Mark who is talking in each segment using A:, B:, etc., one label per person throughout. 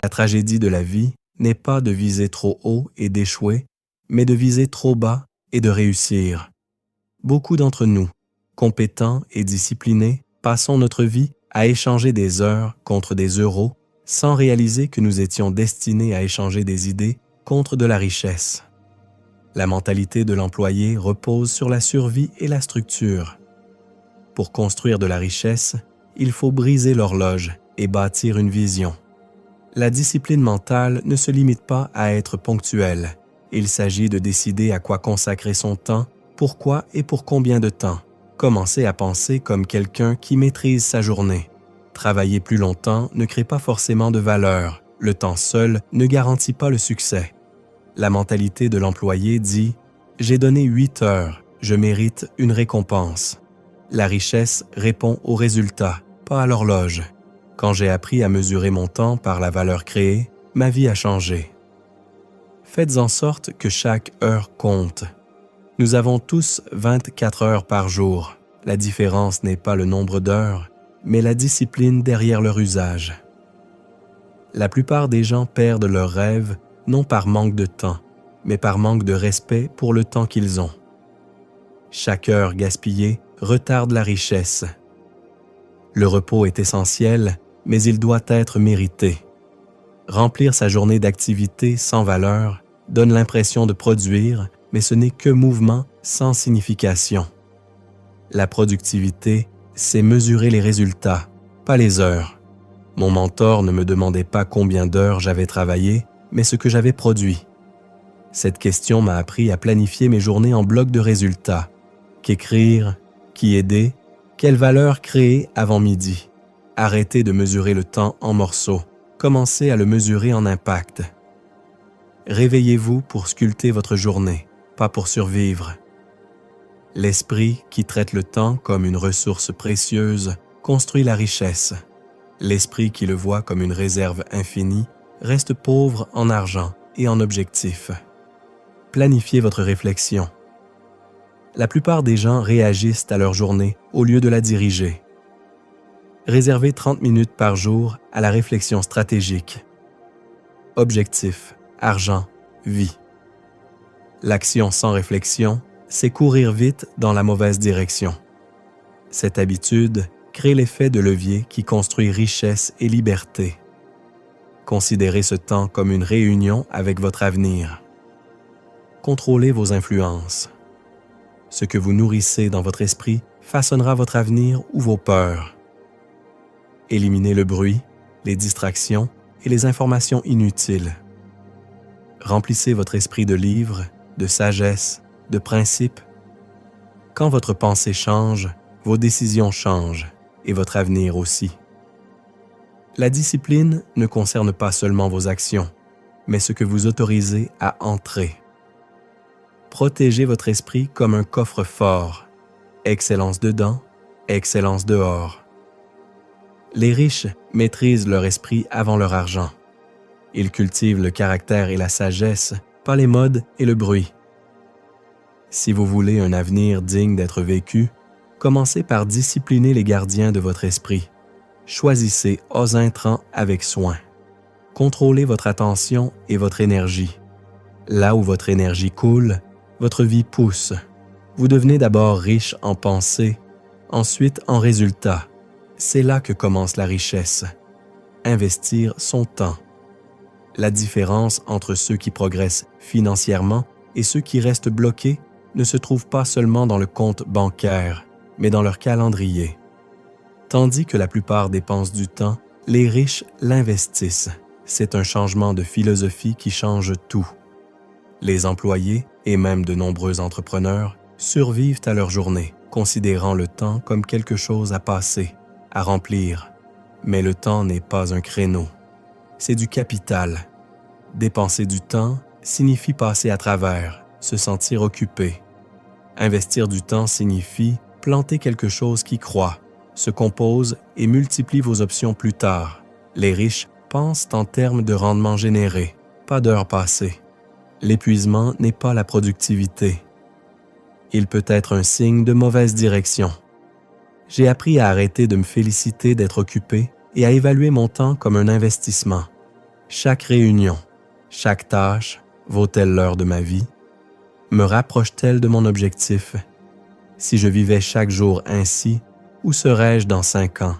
A: La tragédie de la vie n'est pas de viser trop haut et d'échouer, mais de viser trop bas et de réussir. Beaucoup d'entre nous, compétents et disciplinés, passons notre vie à échanger des heures contre des euros sans réaliser que nous étions destinés à échanger des idées contre de la richesse. La mentalité de l'employé repose sur la survie et la structure. Pour construire de la richesse, il faut briser l'horloge et bâtir une vision. La discipline mentale ne se limite pas à être ponctuelle. Il s'agit de décider à quoi consacrer son temps, pourquoi et pour combien de temps. Commencez à penser comme quelqu'un qui maîtrise sa journée. Travailler plus longtemps ne crée pas forcément de valeur. Le temps seul ne garantit pas le succès. La mentalité de l'employé dit « J'ai donné 8 heures, je mérite une récompense ». La richesse répond au résultat, pas à l'horloge. Quand j'ai appris à mesurer mon temps par la valeur créée, ma vie a changé. Faites en sorte que chaque heure compte. Nous avons tous 24 heures par jour. La différence n'est pas le nombre d'heures, mais la discipline derrière leur usage. La plupart des gens perdent leurs rêves non par manque de temps, mais par manque de respect pour le temps qu'ils ont. Chaque heure gaspillée retarde la richesse. Le repos est essentiel, mais il doit être mérité. Remplir sa journée d'activités sans valeur donne l'impression de produire, mais ce n'est que mouvement sans signification. La productivité, c'est mesurer les résultats, pas les heures. Mon mentor ne me demandait pas combien d'heures j'avais travaillé, mais ce que j'avais produit. Cette question m'a appris à planifier mes journées en blocs de résultats. Qu'écrire, qui aider, quelle valeur créer avant midi. Arrêtez de mesurer le temps en morceaux. Commencez à le mesurer en impact. Réveillez-vous pour sculpter votre journée, pas pour survivre. L'esprit qui traite le temps comme une ressource précieuse construit la richesse. L'esprit qui le voit comme une réserve infinie reste pauvre en argent et en objectifs. Planifiez votre réflexion. La plupart des gens réagissent à leur journée au lieu de la diriger. Réservez 30 minutes par jour à la réflexion stratégique. Objectif, argent, vie. L'action sans réflexion, c'est courir vite dans la mauvaise direction. Cette habitude crée l'effet de levier qui construit richesse et liberté. Considérez ce temps comme une réunion avec votre avenir. Contrôlez vos influences. Ce que vous nourrissez dans votre esprit façonnera votre avenir ou vos peurs. Éliminez le bruit, les distractions et les informations inutiles. Remplissez votre esprit de livres, de sagesse, de principes. Quand votre pensée change, vos décisions changent et votre avenir aussi. La discipline ne concerne pas seulement vos actions, mais ce que vous autorisez à entrer. Protégez votre esprit comme un coffre-fort. Excellence dedans, excellence dehors. Les riches maîtrisent leur esprit avant leur argent. Ils cultivent le caractère et la sagesse, pas les modes et le bruit. Si vous voulez un avenir digne d'être vécu, commencez par discipliner les gardiens de votre esprit. Choisissez os intrants avec soin. Contrôlez votre attention et votre énergie. Là où votre énergie coule, votre vie pousse. Vous devenez d'abord riche en pensée, ensuite en résultats. C'est là que commence la richesse. Investir son temps. La différence entre ceux qui progressent financièrement et ceux qui restent bloqués ne se trouve pas seulement dans le compte bancaire, mais dans leur calendrier. Tandis que la plupart dépensent du temps, les riches l'investissent. C'est un changement de philosophie qui change tout. Les employés, et même de nombreux entrepreneurs, survivent à leur journée, considérant le temps comme quelque chose à passer, à remplir. Mais le temps n'est pas un créneau. C'est du capital. Dépenser du temps signifie passer à travers, se sentir occupé. Investir du temps signifie planter quelque chose qui croît, se compose et multiplie vos options plus tard. Les riches pensent en termes de rendement généré, pas d'heures passées. L'épuisement n'est pas la productivité. Il peut être un signe de mauvaise direction. J'ai appris à arrêter de me féliciter d'être occupé et à évaluer mon temps comme un investissement. Chaque réunion, chaque tâche vaut-elle l'heure de ma vie? Me rapproche-t-elle de mon objectif? Si je vivais chaque jour ainsi, où serais-je dans 5 ans?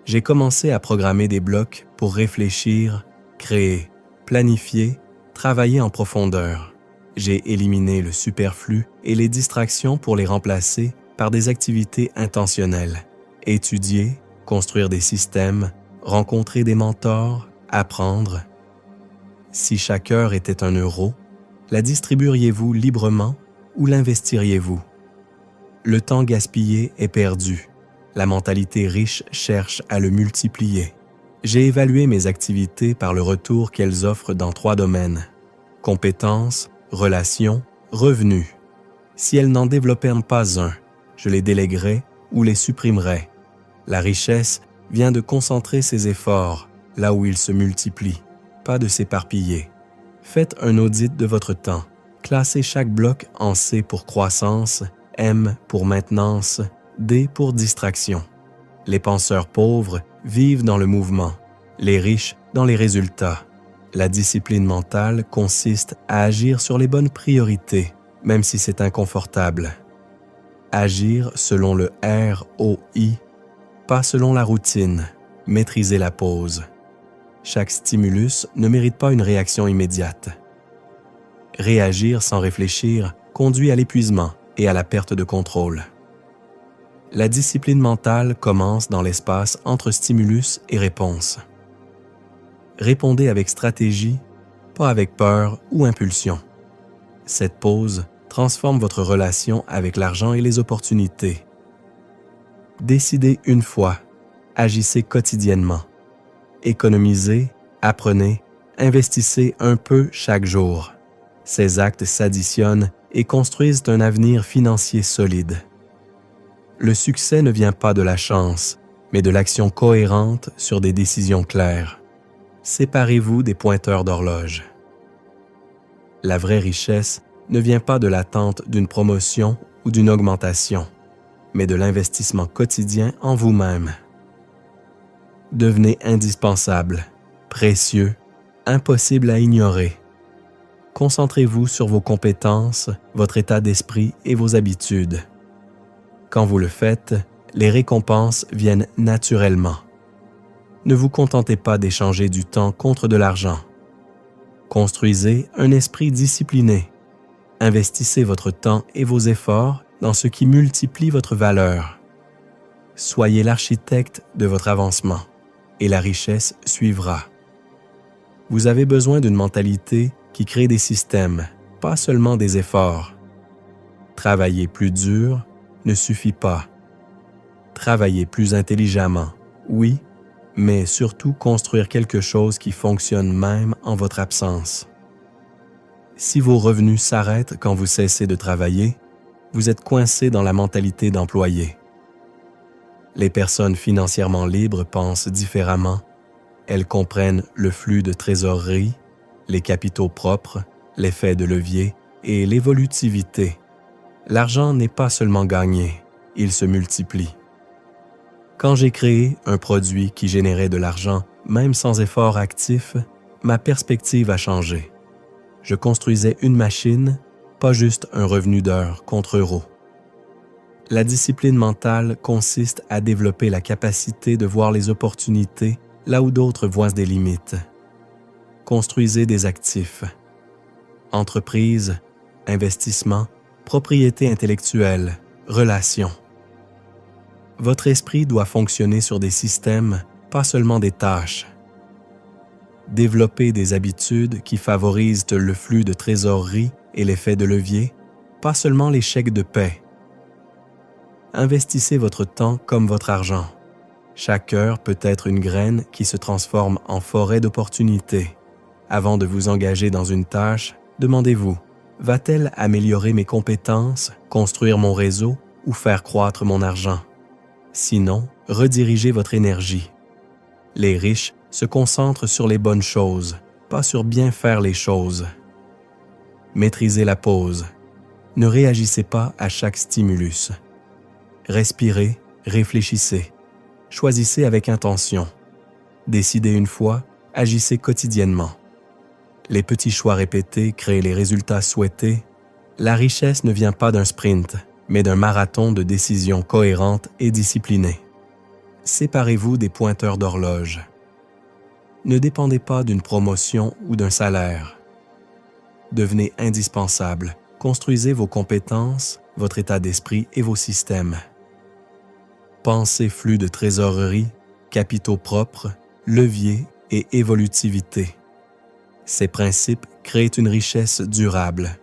A: J'ai commencé à programmer des blocs pour réfléchir, créer, planifier, travailler en profondeur. J'ai éliminé le superflu et les distractions pour les remplacer par des activités intentionnelles. Étudier, construire des systèmes, rencontrer des mentors, apprendre. Si chaque heure était 1 euro, la distribueriez-vous librement ou l'investiriez-vous? Le temps gaspillé est perdu. La mentalité riche cherche à le multiplier. J'ai évalué mes activités par le retour qu'elles offrent dans 3 domaines: compétences, relations, revenus. Si elles n'en développaient pas un, je les déléguerais ou les supprimerais. La richesse vient de concentrer ses efforts là où ils se multiplient, pas de s'éparpiller. Faites un audit de votre temps. Classez chaque bloc en C pour croissance, M pour maintenance, D pour distraction. Les penseurs pauvres vivent dans le mouvement, les riches dans les résultats. La discipline mentale consiste à agir sur les bonnes priorités, même si c'est inconfortable. Agir selon le ROI, pas selon la routine. Maîtriser la pause. Chaque stimulus ne mérite pas une réaction immédiate. Réagir sans réfléchir conduit à l'épuisement et à la perte de contrôle. La discipline mentale commence dans l'espace entre stimulus et réponse. Répondez avec stratégie, pas avec peur ou impulsion. Cette pause transforme votre relation avec l'argent et les opportunités. Décidez une fois, agissez quotidiennement. Économisez, apprenez, investissez un peu chaque jour. Ces actes s'additionnent et construisent un avenir financier solide. Le succès ne vient pas de la chance, mais de l'action cohérente sur des décisions claires. Séparez-vous des pointeurs d'horloge. La vraie richesse ne vient pas de l'attente d'une promotion ou d'une augmentation, mais de l'investissement quotidien en vous-même. Devenez indispensable, précieux, impossible à ignorer. Concentrez-vous sur vos compétences, votre état d'esprit et vos habitudes. Quand vous le faites, les récompenses viennent naturellement. Ne vous contentez pas d'échanger du temps contre de l'argent. Construisez un esprit discipliné. Investissez votre temps et vos efforts dans ce qui multiplie votre valeur. Soyez l'architecte de votre avancement et la richesse suivra. Vous avez besoin d'une mentalité qui crée des systèmes, pas seulement des efforts. Travailler plus dur ne suffit pas. Travailler plus intelligemment, oui, mais surtout construire quelque chose qui fonctionne même en votre absence. Si vos revenus s'arrêtent quand vous cessez de travailler, vous êtes coincé dans la mentalité d'employé. Les personnes financièrement libres pensent différemment. Elles comprennent le flux de trésorerie, les capitaux propres, l'effet de levier et l'évolutivité. L'argent n'est pas seulement gagné, il se multiplie. Quand j'ai créé un produit qui générait de l'argent, même sans effort actif, ma perspective a changé. Je construisais une machine, pas juste un revenu d'heure contre euro. La discipline mentale consiste à développer la capacité de voir les opportunités là où d'autres voient des limites. Construisez des actifs. Entreprise, investissement, propriété intellectuelle, relations. Votre esprit doit fonctionner sur des systèmes, pas seulement des tâches. Développez des habitudes qui favorisent le flux de trésorerie et l'effet de levier, pas seulement les chèques de paie. Investissez votre temps comme votre argent. Chaque heure peut être une graine qui se transforme en forêt d'opportunités. Avant de vous engager dans une tâche, demandez-vous, va-t-elle améliorer mes compétences, construire mon réseau ou faire croître mon argent? Sinon, redirigez votre énergie. Les riches se concentrent sur les bonnes choses, pas sur bien faire les choses. Maîtrisez la pause. Ne réagissez pas à chaque stimulus. Respirez, réfléchissez. Choisissez avec intention. Décidez une fois, agissez quotidiennement. Les petits choix répétés créent les résultats souhaités. La richesse ne vient pas d'un sprint, mais d'un marathon de décisions cohérentes et disciplinées. Séparez-vous des pointeurs d'horloge. Ne dépendez pas d'une promotion ou d'un salaire. Devenez indispensable. Construisez vos compétences, votre état d'esprit et vos systèmes. Pensez flux de trésorerie, capitaux propres, levier et évolutivité. Ces principes créent une richesse durable.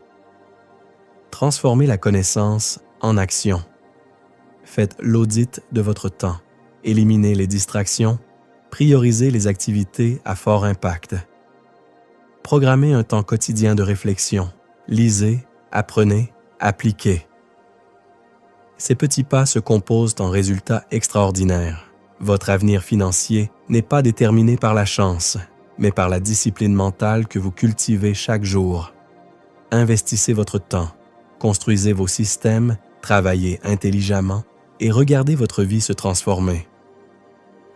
A: Transformez la connaissance en action. Faites l'audit de votre temps. Éliminez les distractions. Priorisez les activités à fort impact. Programmez un temps quotidien de réflexion. Lisez, apprenez, appliquez. Ces petits pas se composent en résultats extraordinaires. Votre avenir financier n'est pas déterminé par la chance, mais par la discipline mentale que vous cultivez chaque jour. Investissez votre temps, construisez vos systèmes, travaillez intelligemment et regardez votre vie se transformer.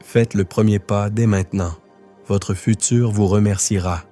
A: Faites le premier pas dès maintenant. Votre futur vous remerciera.